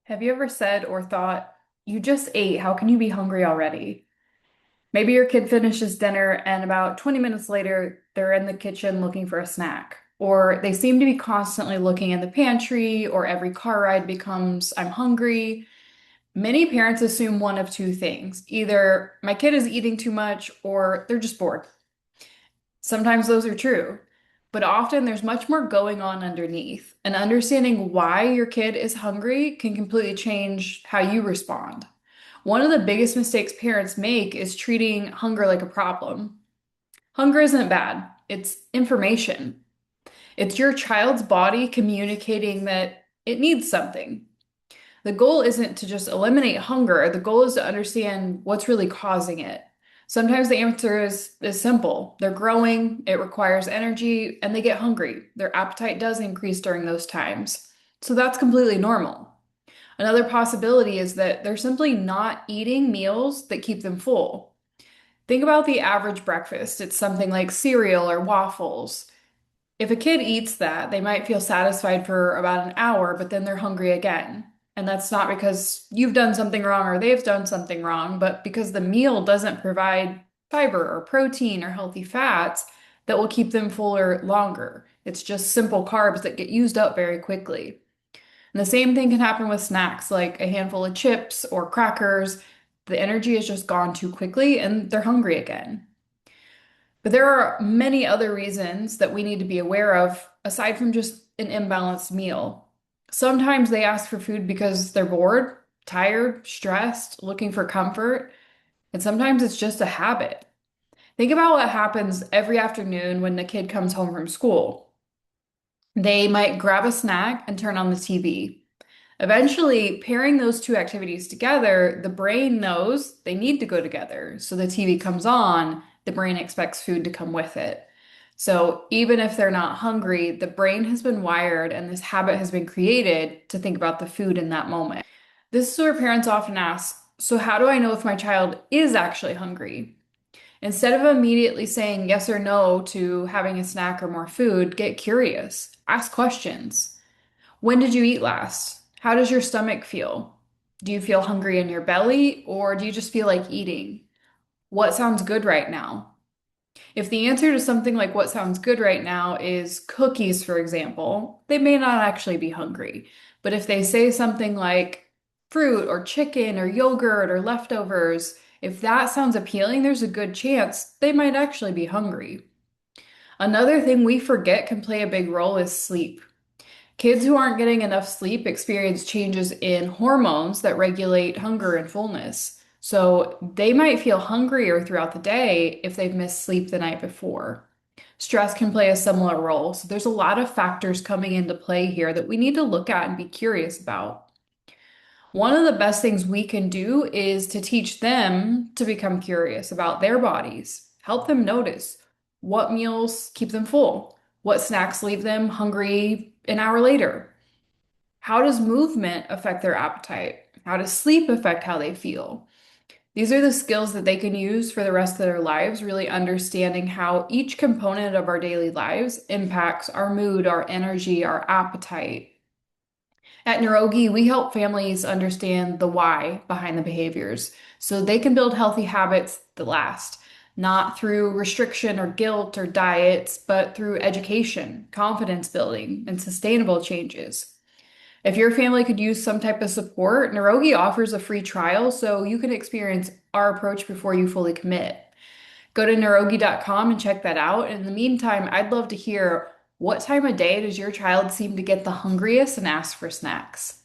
Have you ever said or thought, you just ate, how can you be hungry already? Maybe your kid finishes dinner and about 20 minutes later, they're in the kitchen looking for a snack. Or they seem to be constantly looking in the pantry, or every car ride becomes, I'm hungry. Many parents assume one of two things. Either my kid is eating too much, or they're just bored. Sometimes those are true, but often there's much more going on underneath. And understanding why your kid is hungry can completely change how you respond. One of the biggest mistakes parents make is treating hunger like a problem. Hunger isn't bad, it's information. It's your child's body communicating that it needs something. The goal isn't to just eliminate hunger, the goal is to understand what's really causing it. Sometimes the answer is simple. They're growing, it requires energy, and they get hungry. Their appetite does increase during those times. So that's completely normal. Another possibility is that they're simply not eating meals that keep them full. Think about the average breakfast. It's something like cereal or waffles. If a kid eats that, they might feel satisfied for about an hour, but then they're hungry again. And that's not because you've done something wrong or they've done something wrong, but because the meal doesn't provide fiber or protein or healthy fats that will keep them fuller longer. It's just simple carbs that get used up very quickly. And the same thing can happen with snacks like a handful of chips or crackers. The energy is just gone too quickly and they're hungry again. But there are many other reasons that we need to be aware of aside from just an imbalanced meal. Sometimes they ask for food because they're bored, tired, stressed, looking for comfort, and sometimes it's just a habit. Think about what happens every afternoon when the kid comes home from school. They might grab a snack and turn on the TV. Eventually, pairing those two activities together, the brain knows they need to go together. So the TV comes on, the brain expects food to come with it. So even if they're not hungry, the brain has been wired and this habit has been created to think about the food in that moment. This is where parents often ask, so how do I know if my child is actually hungry? Instead of immediately saying yes or no to having a snack or more food, get curious. Ask questions. When did you eat last? How does your stomach feel? Do you feel hungry in your belly or do you just feel like eating? What sounds good right now? If the answer to something like what sounds good right now is cookies, for example, they may not actually be hungry. But if they say something like fruit or chicken or yogurt or leftovers, if that sounds appealing, there's a good chance they might actually be hungry. Another thing we forget can play a big role is sleep. Kids who aren't getting enough sleep experience changes in hormones that regulate hunger and fullness. So they might feel hungrier throughout the day if they've missed sleep the night before. Stress can play a similar role. So there's a lot of factors coming into play here that we need to look at and be curious about. One of the best things we can do is to teach them to become curious about their bodies. Help them notice what meals keep them full, what snacks leave them hungry an hour later. How does movement affect their appetite? How does sleep affect how they feel? These are the skills that they can use for the rest of their lives, really understanding how each component of our daily lives impacts our mood, our energy, our appetite. At Neurogi, we help families understand the why behind the behaviors so they can build healthy habits that last, not through restriction or guilt or diets, but through education, confidence building, and sustainable changes. If your family could use some type of support, Neurogi offers a free trial so you can experience our approach before you fully commit. Go to neurogi.com and check that out. In the meantime, I'd love to hear what time of day does your child seem to get the hungriest and ask for snacks?